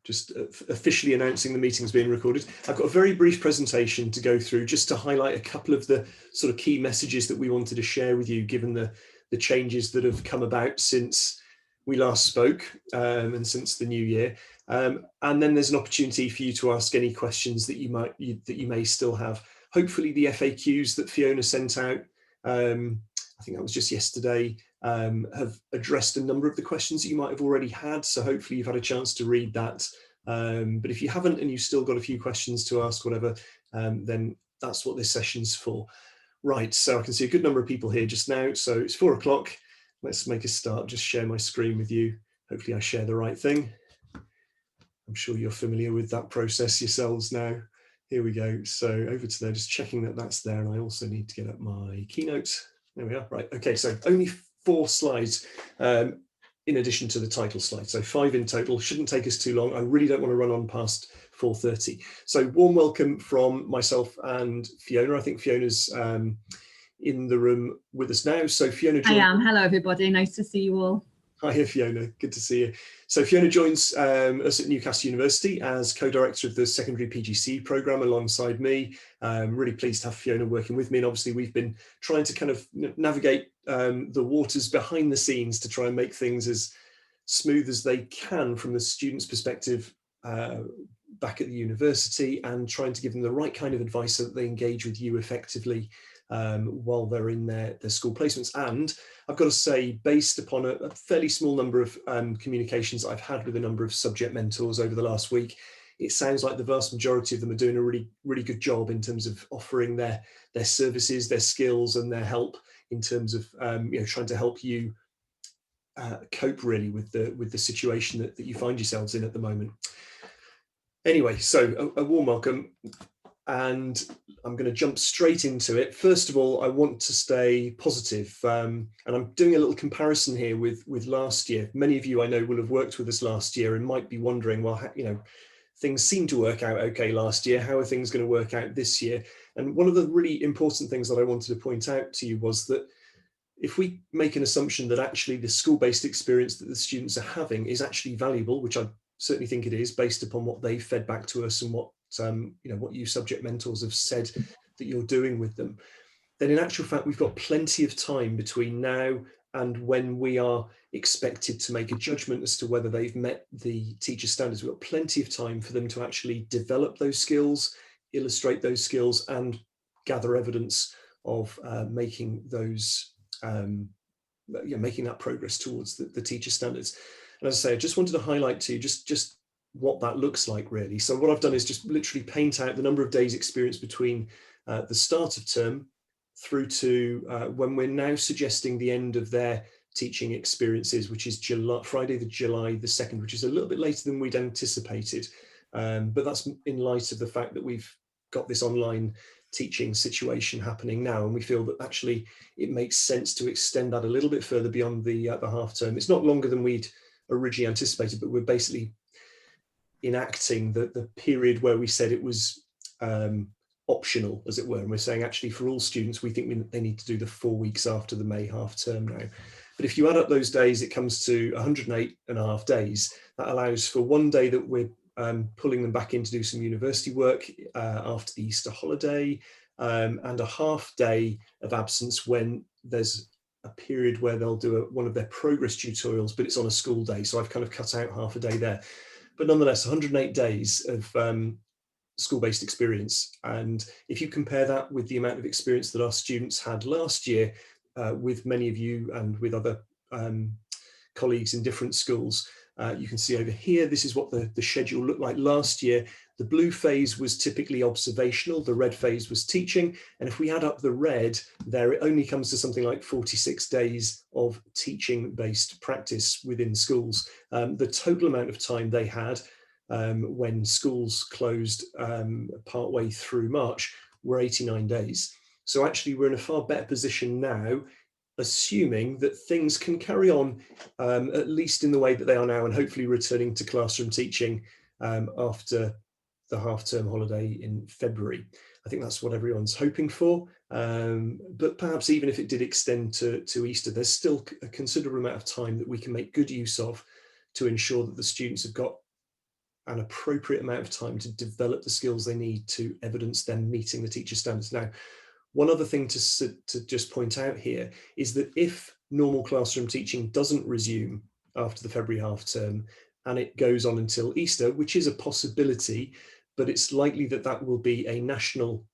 Just officially announcing the meeting's being recorded. I've got a very brief presentation to go through just to highlight a couple of the sort of key messages that we wanted to share with you, given the changes that have come about since we last spoke and since the new year. And then there's an opportunity for you to ask any questions that you may still have. Hopefully the FAQs that Fiona sent out, I think that was just yesterday, have addressed a number of the questions that you might have already had. So hopefully you've had a chance to read that. But if you haven't and you've still got a few questions to ask, whatever, then that's what this session's for. Right, so I can see a good number of people here just now. So it's 4 o'clock. Let's make a start. Just share my screen with you. Hopefully I share the right thing. I'm sure you're familiar with that process yourselves now. Here we go. So over to there, just checking that that's there. And I also need to get up my keynote. There we are. Right. Okay. So only 4 slides in addition to the title slide. So 5 in total. Shouldn't take us too long. I really don't want to run on past 4:30. So warm welcome from myself and Fiona. I think Fiona's in the room with us now. So Fiona joined. I am. Hello, everybody. Nice to see you all. Hi, Fiona. Good to see you. So Fiona joins us at Newcastle University as co-director of the secondary PGC programme alongside me. Really pleased to have Fiona working with me. And obviously we've been trying to kind of navigate the waters behind the scenes to try and make things as smooth as they can from the student's perspective back at the university, and trying to give them the right kind of advice so that they engage with you effectively while they're in their school placements. And I've got to say, based upon a fairly small number of communications I've had with a number of subject mentors over the last week, it sounds like the vast majority of them are doing a really good job in terms of offering their services, their skills and their help in terms of trying to help you cope really with the situation that you find yourselves in at the moment. Anyway, so a warm welcome. And I'm going to jump straight into it. First of all, I want to stay positive. And I'm doing a little comparison here with last year. Many of you I know will have worked with us last year and might be wondering, well, things seem to work out okay last year. How are things going to work out this year? And one of the really important things that I wanted to point out to you was that if we make an assumption that actually the school-based experience that the students are having is actually valuable, which I certainly think it is based upon what they fed back to us and what you subject mentors have said that you're doing with them, then in actual fact we've got plenty of time between now and when we are expected to make a judgment as to whether they've met the teacher standards. We've got plenty of time for them to actually develop those skills, illustrate those skills, and gather evidence of making those making that progress towards the teacher standards. And as I say, I just wanted to highlight to you just what that looks like really. So what I've done is just literally paint out the number of days experience between the start of term through to when we're now suggesting the end of their teaching experiences, which is Friday, July the 2nd, which is a little bit later than we'd anticipated. But that's in light of the fact that we've got this online teaching situation happening now, and we feel that actually it makes sense to extend that a little bit further beyond the half term. It's not longer than we'd originally anticipated, but we're basically enacting the period where we said it was optional, as it were, and we're saying actually for all students we think they need to do the 4 weeks after the May half term now. But if you add up those days, it comes to 108.5 days. That allows for 1 day that we're pulling them back in to do some university work after the Easter holiday, and a half day of absence when there's a period where they'll do one of their progress tutorials, but it's on a school day, so I've kind of cut out half a day there. But nonetheless, 108 days of school-based experience. And if you compare that with the amount of experience that our students had last year with many of you and with other colleagues in different schools, you can see over here, this is what the schedule looked like last year. The blue phase was typically observational, the red phase was teaching. And if we add up the red there, it only comes to something like 46 days of teaching-based practice within schools. The total amount of time they had when schools closed partway through March were 89 days. So actually we're in a far better position now, assuming that things can carry on at least in the way that they are now, and hopefully returning to classroom teaching after the half-term holiday in February. I think that's what everyone's hoping for, but perhaps even if it did extend to Easter, there's still a considerable amount of time that we can make good use of to ensure that the students have got an appropriate amount of time to develop the skills they need to evidence them meeting the teacher standards. Now, one other thing to just point out here is that if normal classroom teaching doesn't resume after the February half term and it goes on until Easter, which is a possibility, but it's likely that that will be a national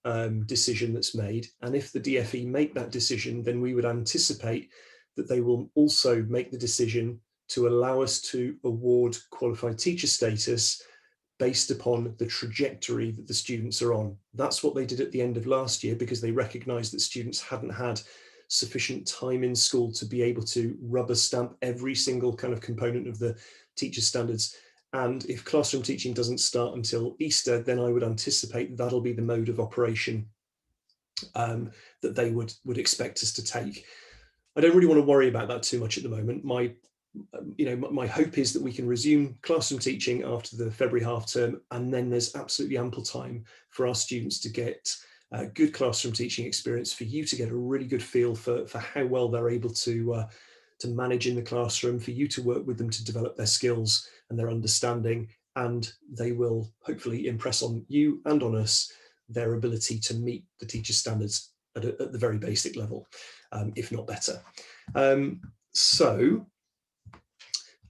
decision that's made. And if the DfE make that decision, then we would anticipate that they will also make the decision to allow us to award qualified teacher status based upon the trajectory that the students are on. That's what they did at the end of last year, because they recognised that students hadn't had sufficient time in school to be able to rubber stamp every single kind of component of the teacher standards. And if classroom teaching doesn't start until Easter, then I would anticipate that'll be the mode of operation that they would expect us to take. I don't really want to worry about that too much at the moment. My hope is that we can resume classroom teaching after the February half term, and then there's absolutely ample time for our students to get good classroom teaching experience, for you to get a really good feel for how well they're able to manage in the classroom, for you to work with them to develop their skills and their understanding, and they will hopefully impress on you and on us their ability to meet the teacher standards at the very basic level, if not better.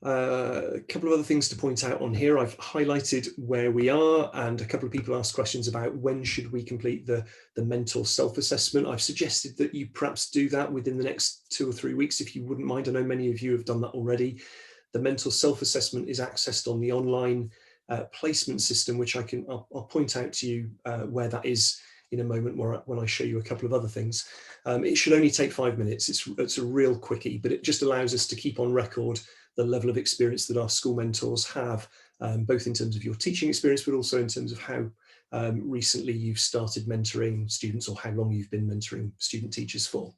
A couple of other things to point out on here. I've highlighted where we are, and a couple of people asked questions about when should we complete the mentor self-assessment. I've suggested that you perhaps do that within the next 2 or 3 weeks, if you wouldn't mind. I know many of you have done that already. The mentor self-assessment is accessed on the online placement system, which I'll point out to you where that is in a moment when I show you a couple of other things. It should only take 5 minutes. It's a real quickie, but it just allows us to keep on record the level of experience that our school mentors have, both in terms of your teaching experience, but also in terms of how recently you've started mentoring students, or how long you've been mentoring student teachers for.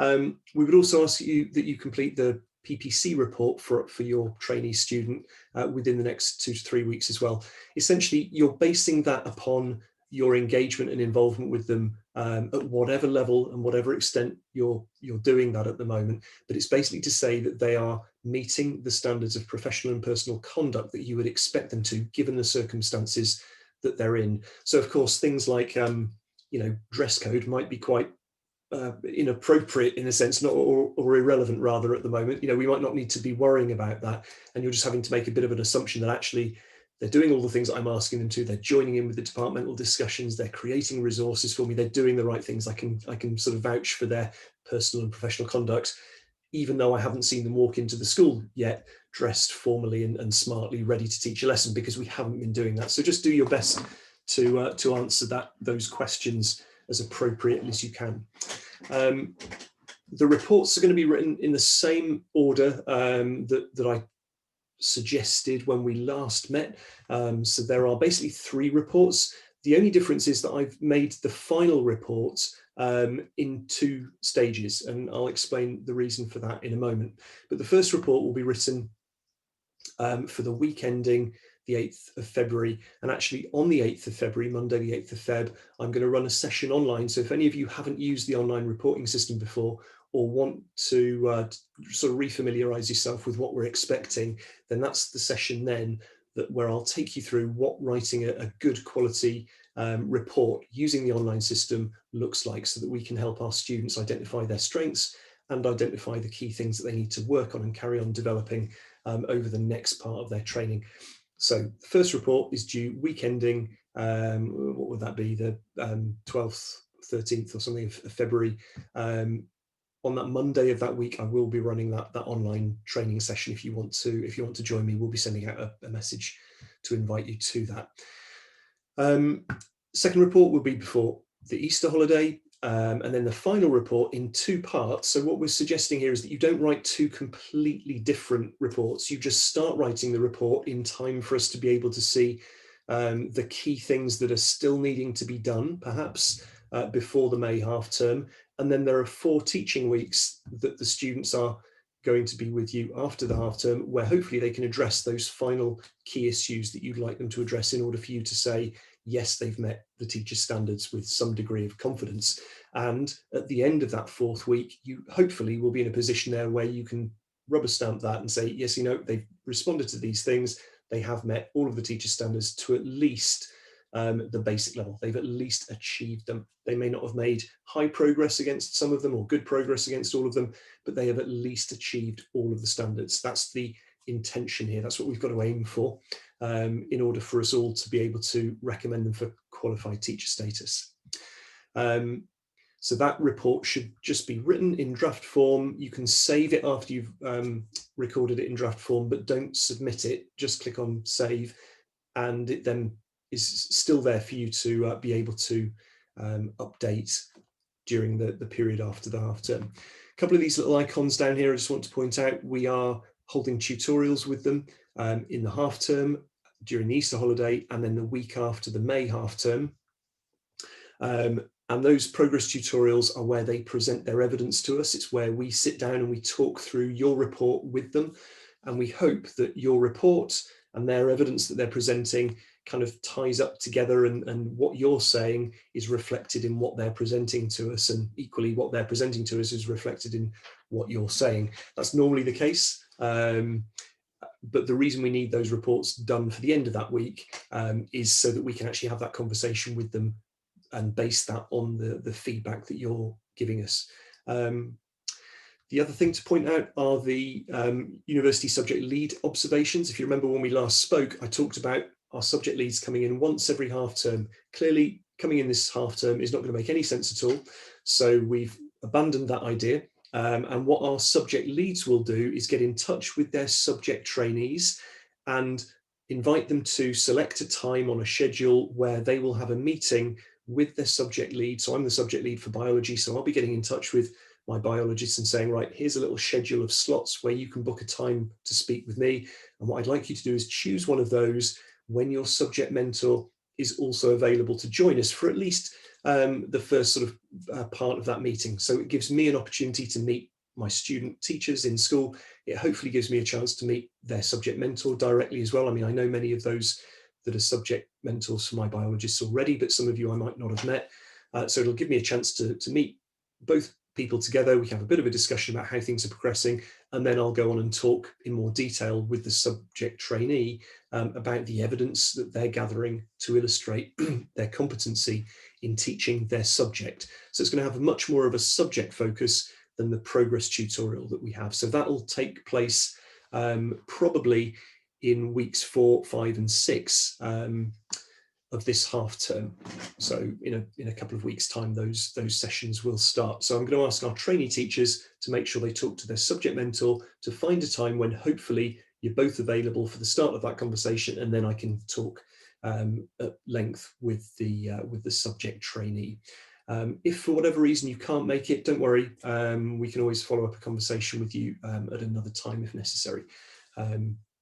We would also ask you that you complete the PPC report for your trainee student within the next 2 to 3 weeks as well. Essentially, you're basing that upon your engagement and involvement with them at whatever level and whatever extent you're doing that at the moment. But it's basically to say that they are meeting the standards of professional and personal conduct that you would expect them to, given the circumstances that they're in. So of course, things like dress code might be quite inappropriate in a sense, or irrelevant rather at the moment. We might not need to be worrying about that, and you're just having to make a bit of an assumption that actually they're doing all the things I'm asking them to. They're joining in with the departmental discussions. They're creating resources for me. They're doing the right things. I can sort of vouch for their personal and professional conduct, even though I haven't seen them walk into the school yet, dressed formally and smartly, ready to teach a lesson, because we haven't been doing that. So just do your best to answer those questions as appropriately as you can. The reports are going to be written in the same order that I suggested when we last met. So there are basically 3 reports. The only difference is that I've made the final report in 2 stages, and I'll explain the reason for that in a moment. But the first report will be written for the week ending the 8th of February. And actually on the 8th of February, Monday the 8th of Feb, I'm going to run a session online. So if any of you haven't used the online reporting system before, or want to sort of refamiliarize yourself with what we're expecting, then that's the session then where I'll take you through what writing a good quality report using the online system looks like, so that we can help our students identify their strengths and identify the key things that they need to work on and carry on developing over the next part of their training. So the first report is due week ending, what would that be, the 12th, 13th or something of February. On that Monday of that week, I will be running that online training session. If you want to join me, we'll be sending out a message to invite you to that. Second report will be before the Easter holiday, and then the final report in 2 parts. So what we're suggesting here is that you don't write 2 completely different reports. You just start writing the report in time for us to be able to see the key things that are still needing to be done, perhaps before the May half term. And then there are 4 teaching weeks that the students are going to be with you after the half term, where hopefully they can address those final key issues that you'd like them to address in order for you to say, yes, they've met the teacher standards with some degree of confidence. And at the end of that 4th week, you hopefully will be in a position there where you can rubber stamp that and say, yes, they've responded to these things, they have met all of the teacher standards to at least the basic level. They've at least achieved them. They may not have made high progress against some of them or good progress against all of them, but they have at least achieved all of the standards. That's the intention here. That's what we've got to aim for in order for us all to be able to recommend them for qualified teacher status. So that report should just be written in draft form. You can save it after you've recorded it in draft form, but don't submit it. Just click on save, and it then is still there for you to be able to update during the period after the half term. A couple of these little icons down here, I just want to point out, we are holding tutorials with them in the half term, during the Easter holiday, and then the week after the May half term. And those progress tutorials are where they present their evidence to us. It's where we sit down and we talk through your report with them. And we hope that your report and their evidence that they're presenting kind of ties up together, and what you're saying is reflected in what they're presenting to us, and equally what they're presenting to us is reflected in what you're saying. That's normally the case. But the reason we need those reports done for the end of that week is so that we can actually have that conversation with them and base that on the feedback that you're giving us. The other thing to point out are the university subject lead observations. If you remember when we last spoke, I talked about our subject leads coming in once every half term. Clearly, coming in this half term is not going to make any sense at all. So we've abandoned that idea. And what our subject leads will do is get in touch with their subject trainees and invite them to select a time on a schedule where they will have a meeting with their subject lead. So I'm the subject lead for biology, so I'll be getting in touch with my biologists and saying, right, here's a little schedule of slots where you can book a time to speak with me. And what I'd like you to do is choose one of those when your subject mentor is also available to join us for at least the first sort of part of that meeting. So it gives me an opportunity to meet my student teachers in school. It hopefully gives me a chance to meet their subject mentor directly as well. I mean, I know many of those that are subject mentors for my biologists already, but some of you I might not have met. So it'll give me a chance to meet both people together. We can have a bit of a discussion about how things are progressing, and then I'll go on and talk in more detail with the subject trainee about the evidence that they're gathering to illustrate their competency in teaching their subject. So it's going to have much more of a subject focus than the progress tutorial that we have. So that will take place probably in weeks 4, 5, and 6 of this half term. So in a couple of weeks' time, those sessions will start. So I'm going to ask our trainee teachers to make sure they talk to their subject mentor to find a time when hopefully you're both available for the start of that conversation, and then I can talk at length with the subject trainee. If for whatever reason you can't make it, don't worry. We can always follow up a conversation with you at another time if necessary.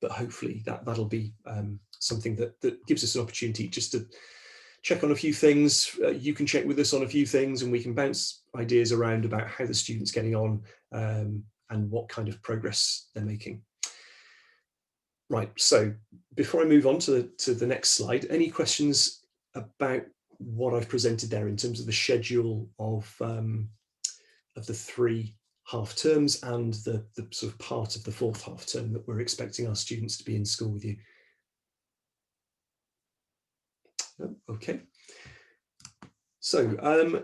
But hopefully that'll be something that gives us an opportunity just to check on a few things. You can check with us on a few things, and we can bounce ideas around about how the student's getting on and what kind of progress they're making. Right, so before I move on to the next slide, any questions about what I've presented there in terms of the schedule of the 3 half terms and the sort of part of the 4th half term that we're expecting our students to be in school with you? Okay. So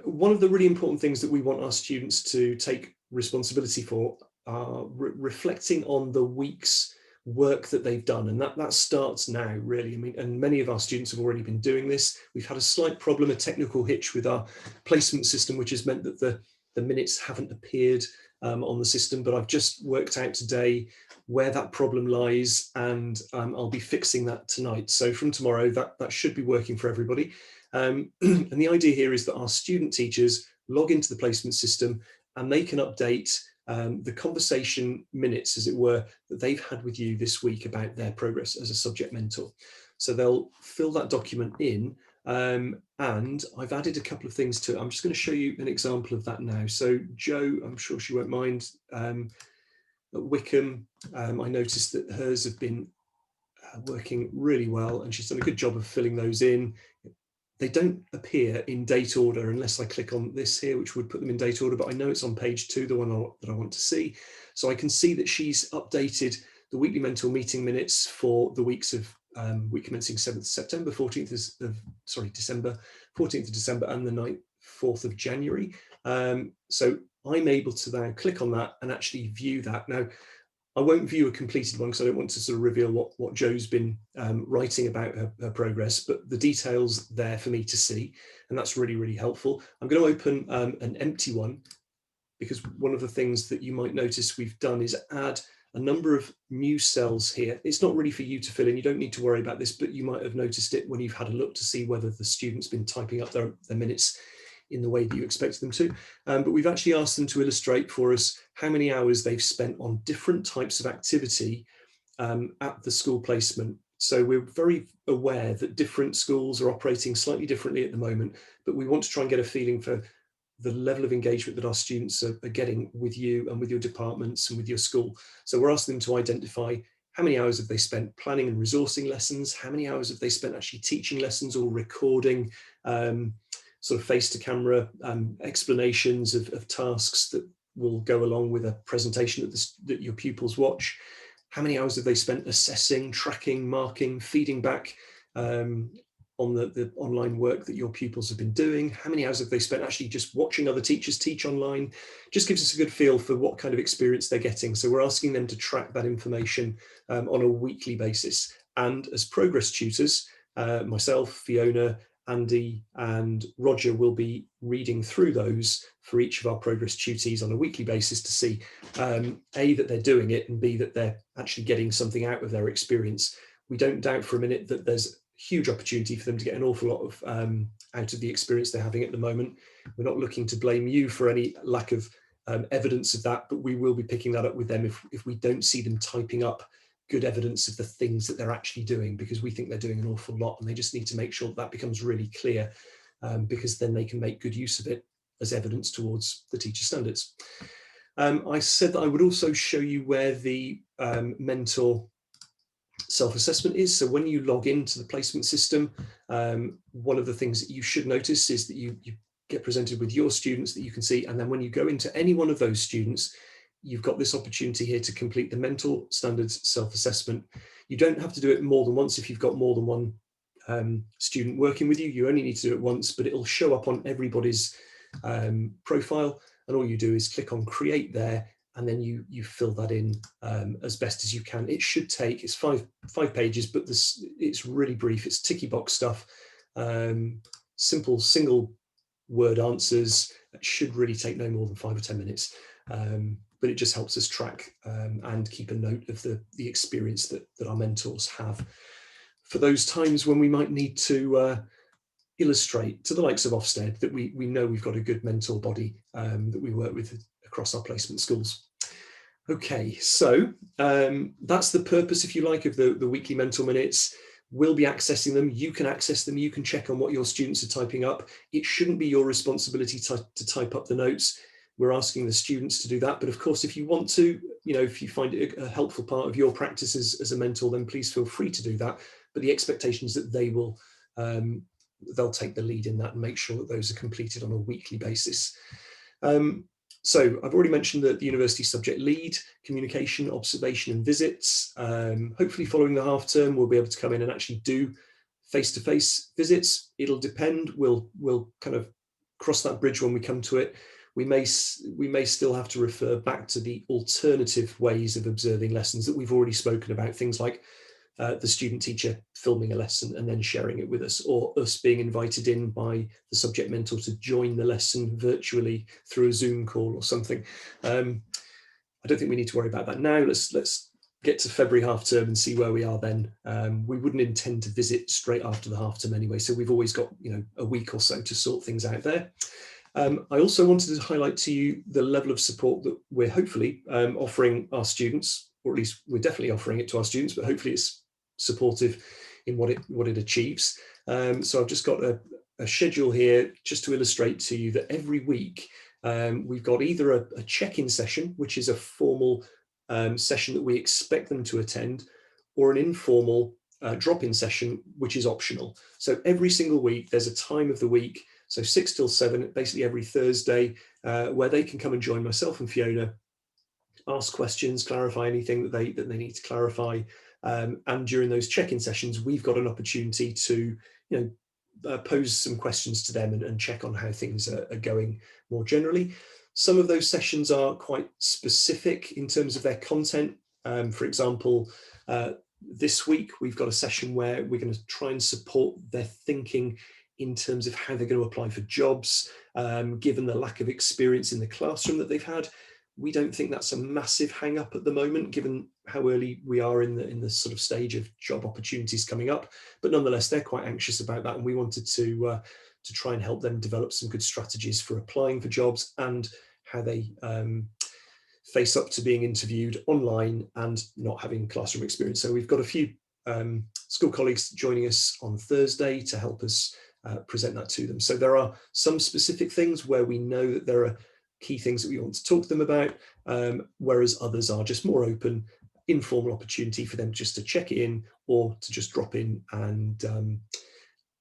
one of the really important things that we want our students to take responsibility for are reflecting on the week's work that they've done, and that starts now, really. I mean, and many of our students have already been doing this. We've had a slight problem, a technical hitch with our placement system, which has meant that the minutes haven't appeared on the system, but I've just worked out today where that problem lies, and I'll be fixing that tonight. So from tomorrow, that should be working for everybody. And the idea here is that our student teachers log into the placement system and they can update the conversation minutes, as it were, that they've had with you this week about their progress as a subject mentor. So they'll fill that document in, and I've added a couple of things to it. I'm just going to show you an example of that now. So Jo, I'm sure she won't mind, at Wickham, I noticed that hers have been working really well, and she's done a good job of filling those in. They don't appear in date order unless I click on this here, which would put them in date order, but I know it's on page 2, the one that I want to see. So I can see that she's updated the weekly mentor meeting minutes for the weeks of week commencing 7th of September, 14th of, December, 14th of December and the 4th of January. So I'm able to now click on that and actually view that. Now, I won't view a completed one because I don't want to sort of reveal what Jo's been writing about her progress, but the details there for me to see, and that's really, really helpful. I'm going to open an empty one, because one of the things that you might notice we've done is add a number of new cells here. It's not really for you to fill in. You don't need to worry about this, but you might have noticed it when you've had a look to see whether the student's been typing up their minutes in the way that you expected them to. But we've actually asked them to illustrate for us how many hours they've spent on different types of activity at the school placement. So we're very aware that different schools are operating slightly differently at the moment, but we want to try and get a feeling for the level of engagement that our students are getting with you and with your departments and with your school. So we're asking them to identify how many hours have they spent planning and resourcing lessons, how many hours have they spent actually teaching lessons or recording sort of face-to-camera explanations of tasks that will go along with a presentation that your pupils watch. How many hours have they spent assessing, tracking, marking, feeding back on the online work that your pupils have been doing? How many hours have they spent actually just watching other teachers teach online? Just gives us a good feel for what kind of experience they're getting. So we're asking them to track that information on a weekly basis. And as progress tutors, myself, Fiona, Andy and Roger will be reading through those for each of our progress tutees on a weekly basis to see A, that they're doing it, and B, that they're actually getting something out of their experience. We don't doubt for a minute that there's huge opportunity for them to get an awful lot of out of the experience they're having at the moment. We're not looking to blame you for any lack of evidence of that, but we will be picking that up with them if we don't see them typing up good evidence of the things that they're actually doing, because we think they're doing an awful lot, and they just need to make sure that becomes really clear, because then they can make good use of it as evidence towards the teacher standards. I said that I would also show you where the mentor self-assessment is. So when you log into the placement system, one of the things that you should notice is that you get presented with your students that you can see, and then when you go into any one of those students, you've got this opportunity here to complete the mentor standards self-assessment. You don't have to do it more than once if you've got more than one student working with you. You only need to do it once, but it'll show up on everybody's profile, and all you do is click on create there, and then you fill that in as best as you can. It should take, it's five pages, but it's really brief. It's ticky box stuff, simple single word answers. It should really take no more than 5 or 10 minutes. But it just helps us track and keep a note of the experience that our mentors have for those times when we might need to illustrate to the likes of Ofsted that we know we've got a good mentor body that we work with across our placement schools. Okay, so that's the purpose, if you like, of the weekly mentor minutes. We'll be accessing them. You can access them. You can check on what your students are typing up. It shouldn't be your responsibility to type up the notes. We're asking the students to do that. But of course, if you want to, if you find it a helpful part of your practices as a mentor, then please feel free to do that. But the expectation is that they will, they'll take the lead in that and make sure that those are completed on a weekly basis. So I've already mentioned that the university subject lead, communication, observation and visits. Hopefully following the half term, we'll be able to come in and actually do face-to-face visits. It'll depend. We'll kind of cross that bridge when we come to it. We may still have to refer back to the alternative ways of observing lessons that we've already spoken about, things like the student teacher filming a lesson and then sharing it with us, or us being invited in by the subject mentor to join the lesson virtually through a Zoom call or something. I don't think we need to worry about that now. Let's get to February half term and see where we are then. We wouldn't intend to visit straight after the half term anyway, so we've always got a week or so to sort things out there. I also wanted to highlight to you the level of support that we're hopefully offering our students, or at least we're definitely offering it to our students, but hopefully it's supportive in what it achieves. So I've just got a schedule here just to illustrate to you that every week we've got either a check-in session, which is a formal session that we expect them to attend, or an informal drop-in session, which is optional. So every single week there's a time of the week, so 6 till 7, basically every Thursday, where they can come and join myself and Fiona ask questions, clarify anything that they need to clarify. And during those check-in sessions, we've got an opportunity to, pose some questions to them and check on how things are going more generally. Some of those sessions are quite specific in terms of their content. For example, this week we've got a session where we're going to try and support their thinking in terms of how they're going to apply for jobs, given the lack of experience in the classroom that they've had. We don't think that's a massive hang up at the moment, given how early we are in the sort of stage of job opportunities coming up. But nonetheless, they're quite anxious about that, and we wanted to try and help them develop some good strategies for applying for jobs and how they face up to being interviewed online and not having classroom experience. So we've got a few school colleagues joining us on Thursday to help us present that to them. So there are some specific things where we know that there are key things that we want to talk to them about, whereas others are just more open, informal opportunity for them just to check in or to just drop in and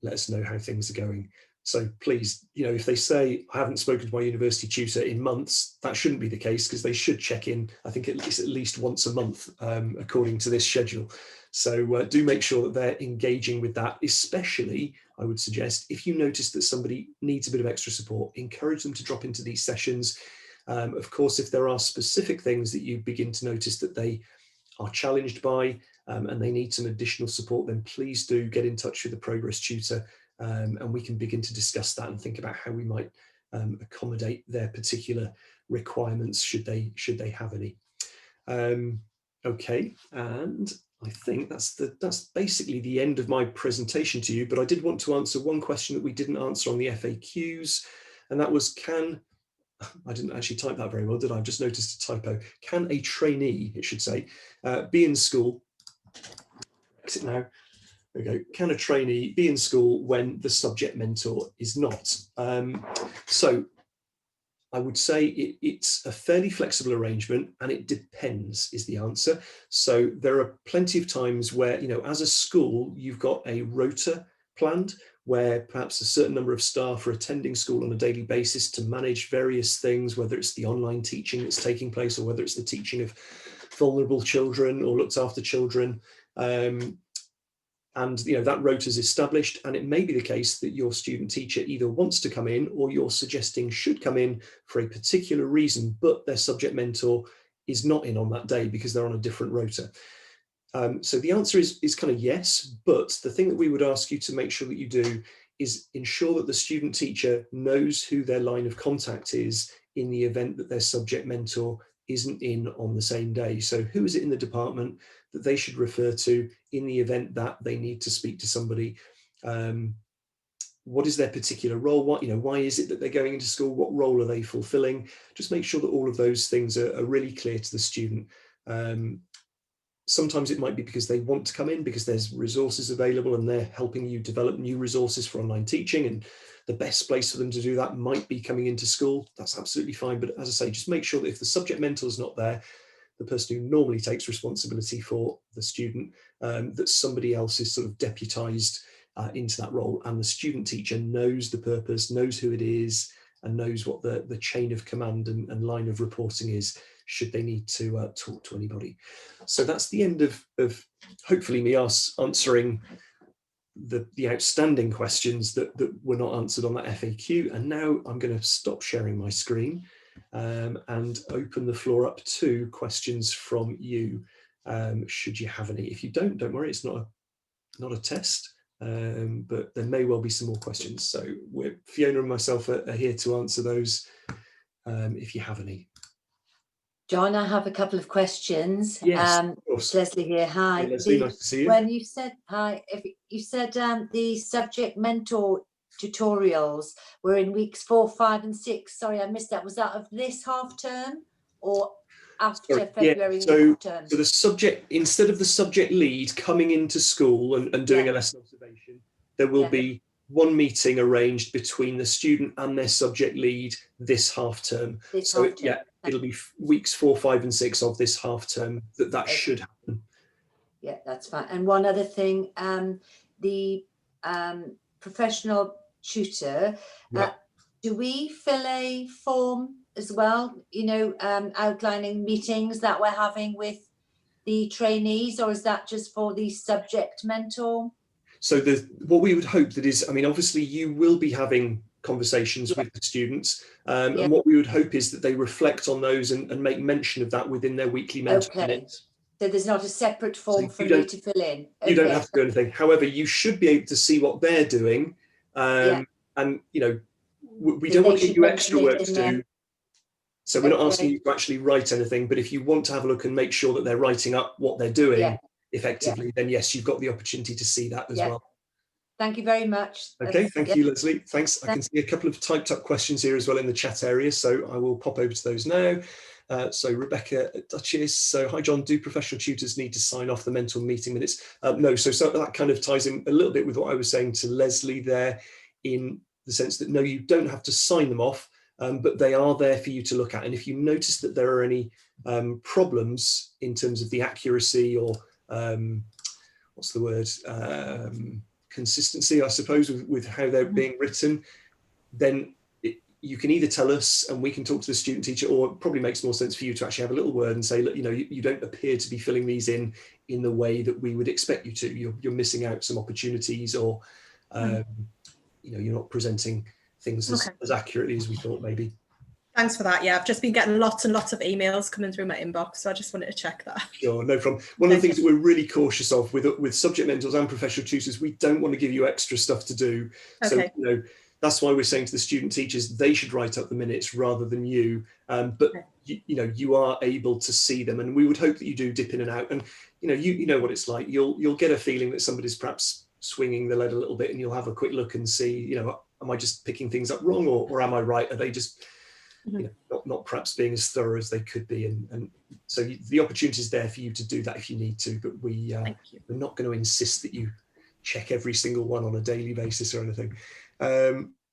let us know how things are going. So please, if they say, I haven't spoken to my university tutor in months, that shouldn't be the case, because they should check in, I think at least once a month, according to this schedule. So do make sure that they're engaging with that, especially, I would suggest, if you notice that somebody needs a bit of extra support, encourage them to drop into these sessions. Of course, if there are specific things that you begin to notice that they are challenged by and they need some additional support, then please do get in touch with the progress tutor, and we can begin to discuss that and think about how we might accommodate their particular requirements should they have any. Okay, and I think that's basically the end of my presentation to you, but I did want to answer one question that we didn't answer on the FAQs, and that was, I didn't actually type that very well, did I? I've just noticed a typo. Can a trainee, it should say, be in school, exit now, there we go. Can a trainee be in school when the subject mentor is not? So I would say it's a fairly flexible arrangement, and it depends is the answer. So there are plenty of times where, as a school, you've got a rota planned where perhaps a certain number of staff are attending school on a daily basis to manage various things, whether it's the online teaching that's taking place or whether it's the teaching of vulnerable children or looked after children. And that rota is established, and it may be the case that your student teacher either wants to come in or you're suggesting should come in for a particular reason, but their subject mentor is not in on that day because they're on a different rota. So the answer is kind of yes, but the thing that we would ask you to make sure that you do is ensure that the student teacher knows who their line of contact is in the event that their subject mentor isn't in on the same day. So who is it in the department that they should refer to in the event that they need to speak to somebody? What is their particular role? Why is it that they're going into school? What role are they fulfilling? Just make sure that all of those things are really clear to the student. Sometimes it might be because they want to come in because there's resources available and they're helping you develop new resources for online teaching, and the best place for them to do that might be coming into school. That's absolutely fine. But as I say, just make sure that if the subject mentor is not there, the person who normally takes responsibility for the student, that somebody else is sort of deputized into that role, and the student teacher knows the purpose, knows who it is, and knows what the chain of command and line of reporting is should they need to talk to anybody. So that's the end of hopefully me answering the outstanding questions that were not answered on that FAQ. And now I'm going to stop sharing my screen and open the floor up to questions from you, should you have any. If you don't worry, it's not a test, but there may well be some more questions. So Fiona and myself are here to answer those if you have any. John, I have a couple of questions. Yes, of course. Leslie here. Hi. Hey, Leslie, nice to see you. When you said hi, if you said the subject mentor tutorials were in weeks 4, 5, and 6. Sorry, I missed that. Was that of this half term or after February half term? So the subject, instead of the subject lead coming into school and doing a lesson observation, there will be one meeting arranged between the student and their subject lead this half term. It'll be weeks 4, 5, and 6 of this half term that should happen. Yeah, that's fine. And one other thing, the professional tutor, do we fill a form as well, you know, outlining meetings that we're having with the trainees, or is that just for the subject mentor? So what we would hope that is, I mean, obviously you will be having conversations Yeah. with the students, Yeah. and what we would hope is that they reflect on those and make mention of that within their weekly mentor Okay. minutes. So there's not a separate form for you me don't- to fill in? You don't Okay. have to do anything. However, you should be able to see what they're doing, Yeah. and you know, we So don't they want to give should you mention extra it work in to their- do. So we're not asking Okay. you to actually write anything, but if you want to have a look and make sure that they're writing up what they're doing Yeah. effectively, then yes, you've got the opportunity to see that as Yeah. well. Thank you very much. Okay, thank yeah. you, Leslie. Thanks. I can see a couple of typed up questions here as well in the chat area, so I will pop over to those now. So Rebecca Duchess, so hi John, do professional tutors need to sign off the mental meeting minutes? No, so that kind of ties in a little bit with what I was saying to Leslie there, in the sense that no, you don't have to sign them off, but they are there for you to look at. And if you notice that there are any problems in terms of the accuracy or what's the word, consistency, I suppose, with how they're being written, then you can either tell us and we can talk to the student teacher, or it probably makes more sense for you to actually have a little word and say, look, you know, you don't appear to be filling these in the way that we would expect you to. You're missing out some opportunities, or you know, you're not presenting things as accurately as we thought maybe. Thanks for that. Yeah, I've just been getting lots and lots of emails coming through my inbox, so I just wanted to check that. Sure, no problem. One of the things that we're really cautious of with subject mentors and professional tutors, we don't want to give you extra stuff to do. So, you know, that's why we're saying to the student teachers, they should write up the minutes rather than you. But you know, you are able to see them, and we would hope that you do dip in and out. And you know, you know what it's like. You'll get a feeling that somebody's perhaps swinging the lead a little bit, and you'll have a quick look and see, you know, am I just picking things up wrong, or am I right? Are they just you know, not perhaps being as thorough as they could be, and so the opportunity is there for you to do that if you need to, but we're not going to insist that you check every single one on a daily basis or anything.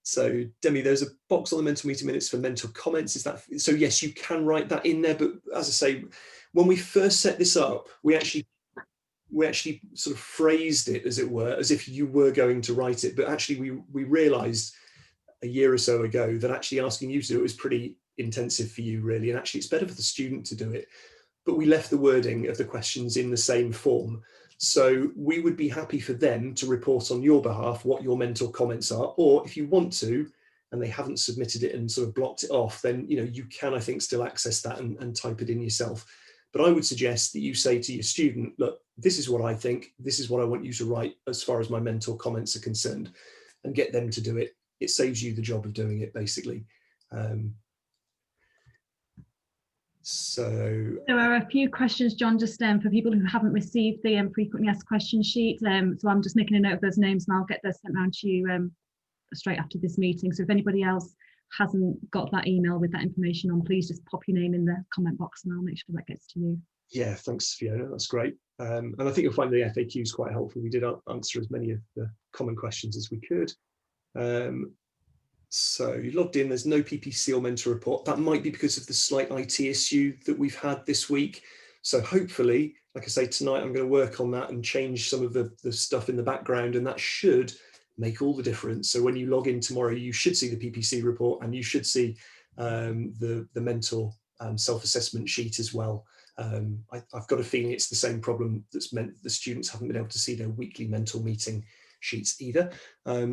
So Demi, there's a box on the mental meeting minutes for mental comments. Is that so? Yes, you can write that in there, but as I say, when we first set this up, we actually sort of phrased it, as it were, as if you were going to write it, but actually we realized a year or so ago that actually asking you to do it was pretty intensive for you, really, and actually it's better for the student to do it. But we left the wording of the questions in the same form, so we would be happy for them to report on your behalf what your mental comments are, or if you want to and they haven't submitted it and sort of blocked it off, then you know, you can, I think, still access that and type it in yourself. But I would suggest that you say to your student, look, this is what I think, this is what I want you to write as far as my mental comments are concerned, and get them to do it. It saves you the job of doing it, basically. So there are a few questions, John, just for people who haven't received the frequently asked question sheet. So I'm just making a note of those names, and I'll get those sent around to you straight after this meeting. So if anybody else hasn't got that email with that information on, please just pop your name in the comment box and I'll make sure that gets to you. Yeah, thanks, Fiona. That's great. And I think you'll find the FAQs quite helpful. We did answer as many of the common questions as we could. So you logged in, there's no PPC or mentor report. That might be because of the slight IT issue that we've had this week. So hopefully, like I say, tonight I'm going to work on that and change some of the stuff in the background, and that should make all the difference. So when you log in tomorrow, you should see the PPC report, and you should see the mentor self-assessment sheet as well. I've got a feeling it's the same problem that's meant the students haven't been able to see their weekly mentor meeting sheets either.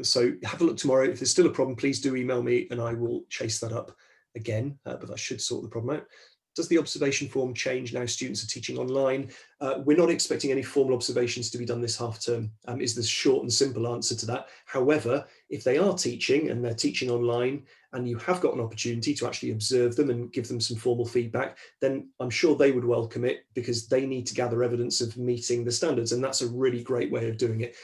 So have a look tomorrow. If there's still a problem, please do email me and I will chase that up again, but that should sort the problem out. Does the observation form change now students are teaching online? We're not expecting any formal observations to be done this half term, is the short and simple answer to that. However, if they are teaching and they're teaching online and you have got an opportunity to actually observe them and give them some formal feedback, then I'm sure they would welcome it, because they need to gather evidence of meeting the standards, and that's a really great way of doing it.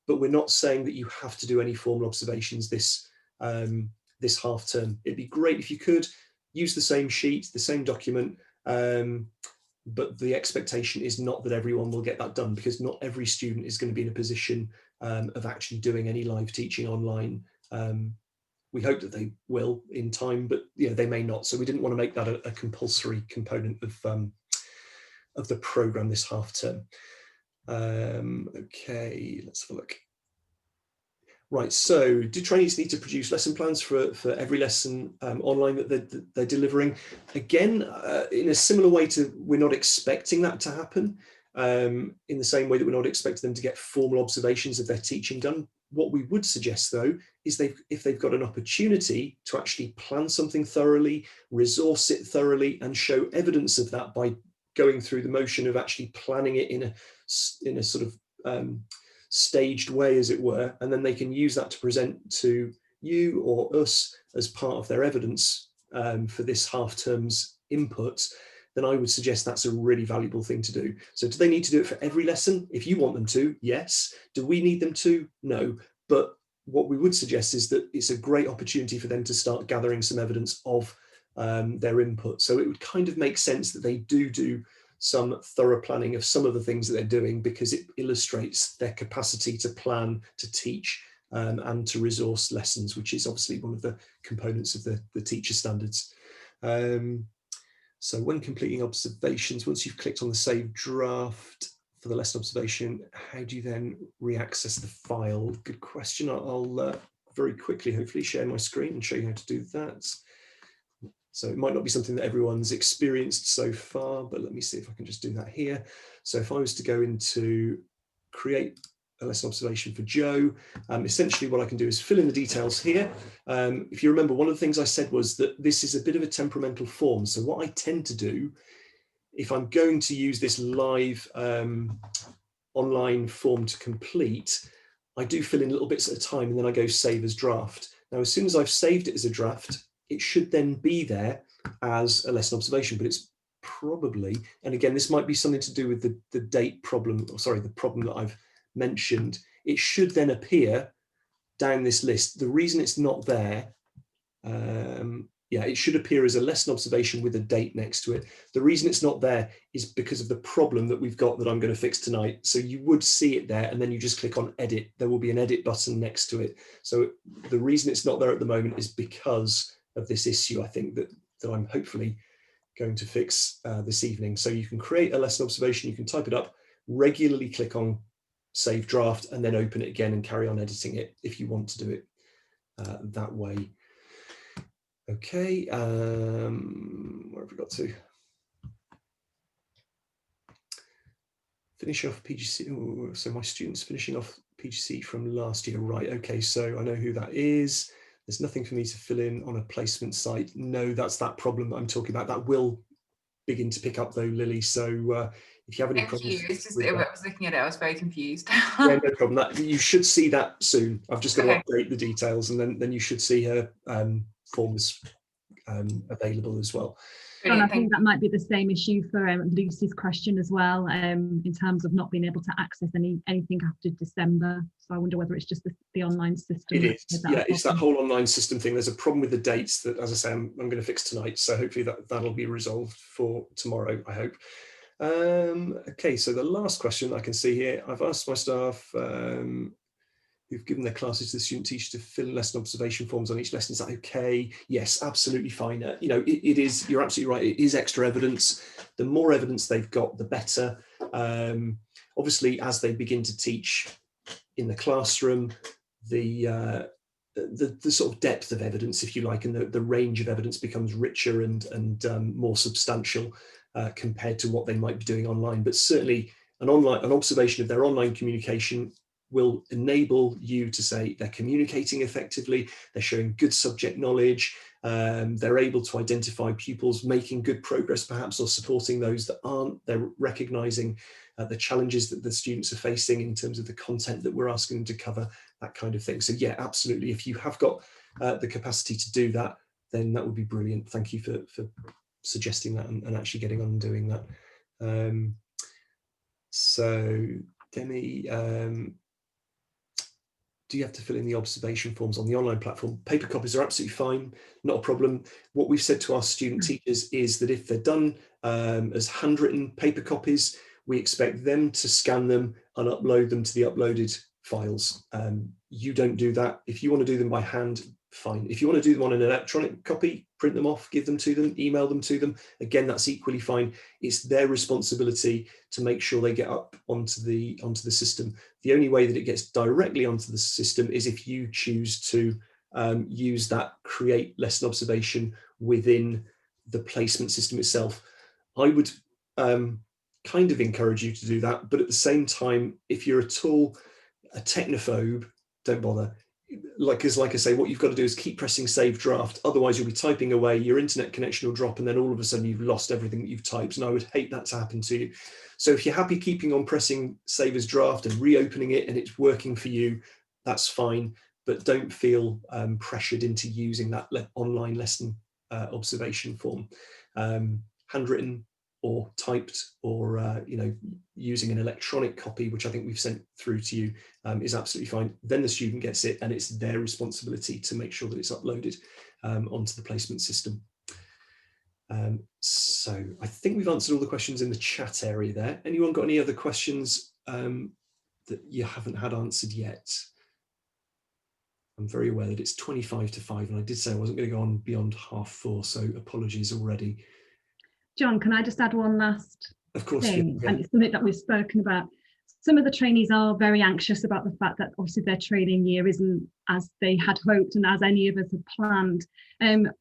But we're not saying that you have to do any formal observations this half term. It'd be great if you could use the same sheet, the same document, but the expectation is not that everyone will get that done, because not every student is going to be in a position of actually doing any live teaching online. We hope that they will in time, but you know, they may not. So we didn't want to make that a compulsory component of the programme this half term. Okay, let's have a look. Right, so do trainees need to produce lesson plans for every lesson online that they're delivering? Again, in a similar way to, we're not expecting that to happen, in the same way that we're not expecting them to get formal observations of their teaching done. What we would suggest, though, is if they've got an opportunity to actually plan something thoroughly, resource it thoroughly, and show evidence of that by going through the motion of actually planning it in a sort of staged way, as it were, and then they can use that to present to you or us as part of their evidence for this half term's input, then I would suggest that's a really valuable thing to do. So do they need to do it for every lesson? If you want them to, yes. Do we need them to? No. But what we would suggest is that it's a great opportunity for them to start gathering some evidence of their input. So it would kind of make sense that they do some thorough planning of some of the things that they're doing, because it illustrates their capacity to plan, to teach, and to resource lessons, which is obviously one of the components of the teacher standards. So when completing observations, once you've clicked on the save draft for the lesson observation, how do you then re-access the file? Good question. I'll very quickly, hopefully, share my screen and show you how to do that. So it might not be something that everyone's experienced so far, but let me see if I can just do that here. So if I was to go into create a lesson observation for Joe, essentially what I can do is fill in the details here. If you remember, one of the things I said was that this is a bit of a temperamental form. So what I tend to do, if I'm going to use this live online form to complete, I do fill in little bits at a time, and then I go save as draft. Now, as soon as I've saved it as a draft, it should then be there as a lesson observation, but it's probably, and again, this might be something to do with the date problem, or sorry, the problem that I've mentioned. It should then appear down this list. The reason it's not there, yeah, it should appear as a lesson observation with a date next to it. The reason it's not there is because of the problem that we've got that I'm going to fix tonight. So you would see it there, and then you just click on edit. There will be an edit button next to it. So the reason it's not there at the moment is because of this issue, I think, that I'm hopefully going to fix this evening. So you can create a lesson observation, you can type it up, regularly click on save draft, and then open it again and carry on editing it if you want to do it that way. Okay, where have we got to? Finish off PGC. Ooh, so my students finishing off PGC from last year, right? Okay, so I know who that is. There's nothing for me to fill in on a placement site. No, that's that problem that I'm talking about. That will begin to pick up though, Lily. So if you have any problems, it's just I was looking at it, I was very confused. Yeah, no problem. You should see that soon. I've just got to Okay. update the details, and then you should see her forms available as well. John, I think that might be the same issue for Lucy's question as well, in terms of not being able to access anything after December. So I wonder whether it's just the online system. It is, yeah, it's that whole online system thing. There's a problem with the dates that, as I say, I'm going to fix tonight. So hopefully that'll be resolved for tomorrow, I hope. Okay, so the last question I can see here, I've asked my staff who've given their classes to the student teacher to fill in lesson observation forms on each lesson. Is that okay? Yes, absolutely fine. You know, it is, you're absolutely right. It is extra evidence. The more evidence they've got, the better. Obviously, as they begin to teach in the classroom, the sort of depth of evidence, if you like, and the range of evidence becomes richer and more substantial compared to what they might be doing online. But certainly an observation of their online communication will enable you to say they're communicating effectively, they're showing good subject knowledge, they're able to identify pupils making good progress perhaps, or supporting those that aren't, they're recognizing the challenges that the students are facing in terms of the content that we're asking them to cover, that kind of thing. So yeah, absolutely, if you have got the capacity to do that, then that would be brilliant. Thank you for suggesting that and actually getting on and doing that. So Demi, do you have to fill in the observation forms on the online platform? Paper copies are absolutely fine, not a problem. What we've said to our student teachers is that if they're done as handwritten paper copies, we expect them to scan them and upload them to the uploaded files. You don't do that. If you want to do them by hand, fine. If you want to do them on an electronic copy, print them off, give them to them, email them to them, again, that's equally fine. It's their responsibility to make sure they get up onto the system. The only way that it gets directly onto the system is if you choose to use that create lesson observation within the placement system itself. I would kind of encourage you to do that, but at the same time, if you're at all a technophobe, don't bother. Like I say, what you've got to do is keep pressing save draft. Otherwise, you'll be typing away, your internet connection will drop, and then all of a sudden you've lost everything that you've typed. And I would hate that to happen to you. So if you're happy keeping on pressing save as draft and reopening it and it's working for you, that's fine. But don't feel pressured into using that online lesson observation form. Handwritten or typed, or using an electronic copy, which I think we've sent through to you, is absolutely fine. Then the student gets it, and it's their responsibility to make sure that it's uploaded onto the placement system. So I think we've answered all the questions in the chat area there. Anyone got any other questions that you haven't had answered yet? I'm very aware that it's 25 to 5, and I did say I wasn't going to go on beyond 3:30, so apologies already. John, can I just add one last Of course, thing? yeah. And it's something that we've spoken about. Some of the trainees are very anxious about the fact that obviously their training year isn't as they had hoped and as any of us had planned.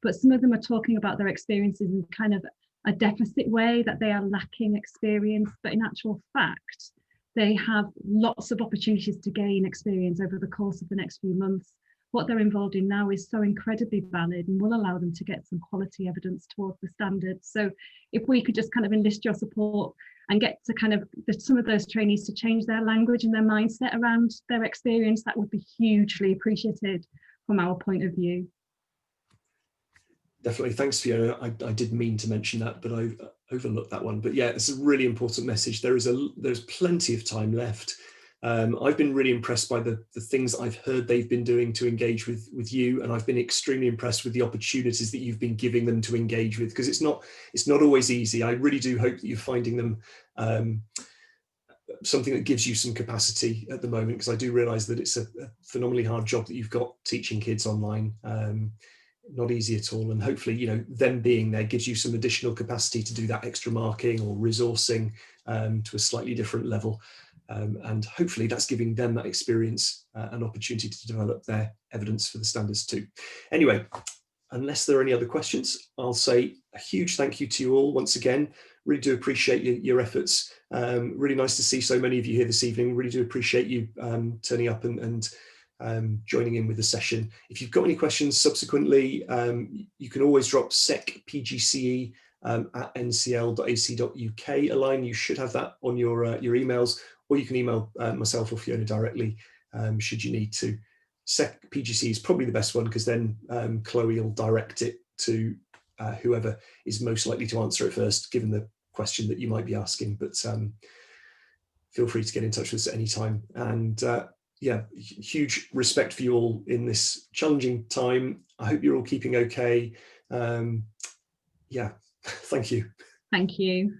But some of them are talking about their experiences in kind of a deficit way, that they are lacking experience. But in actual fact, they have lots of opportunities to gain experience over the course of the next few months. What they're involved in now is so incredibly valid and will allow them to get some quality evidence towards the standards. So if we could just kind of enlist your support and get to kind of some of those trainees to change their language and their mindset around their experience, that would be hugely appreciated from our point of view. Definitely, thanks, Fiona. I did mean to mention that, but I overlooked that one. But yeah, it's a really important message. There's plenty of time left. I've been really impressed by the things I've heard they've been doing to engage with you, and I've been extremely impressed with the opportunities that you've been giving them to engage with, because it's not always easy. I really do hope that you're finding them something that gives you some capacity at the moment, because I do realise that it's a phenomenally hard job that you've got teaching kids online. Not easy at all, and hopefully them being there gives you some additional capacity to do that extra marking or resourcing to a slightly different level. And hopefully that's giving them that experience and opportunity to develop their evidence for the standards too. Anyway, unless there are any other questions, I'll say a huge thank you to you all once again. Really do appreciate your efforts. Really nice to see so many of you here this evening. Really do appreciate you turning up and joining in with the session. If you've got any questions subsequently, you can always drop secpgce at ncl.ac.uk a line. You should have that on your emails, or you can email myself or Fiona directly should you need to. secpgce is probably the best one, because then Chloe will direct it to whoever is most likely to answer it first, given the question that you might be asking. But feel free to get in touch with us at any time. And yeah, huge respect for you all in this challenging time. I hope you're all keeping okay. Yeah, thank you. Thank you.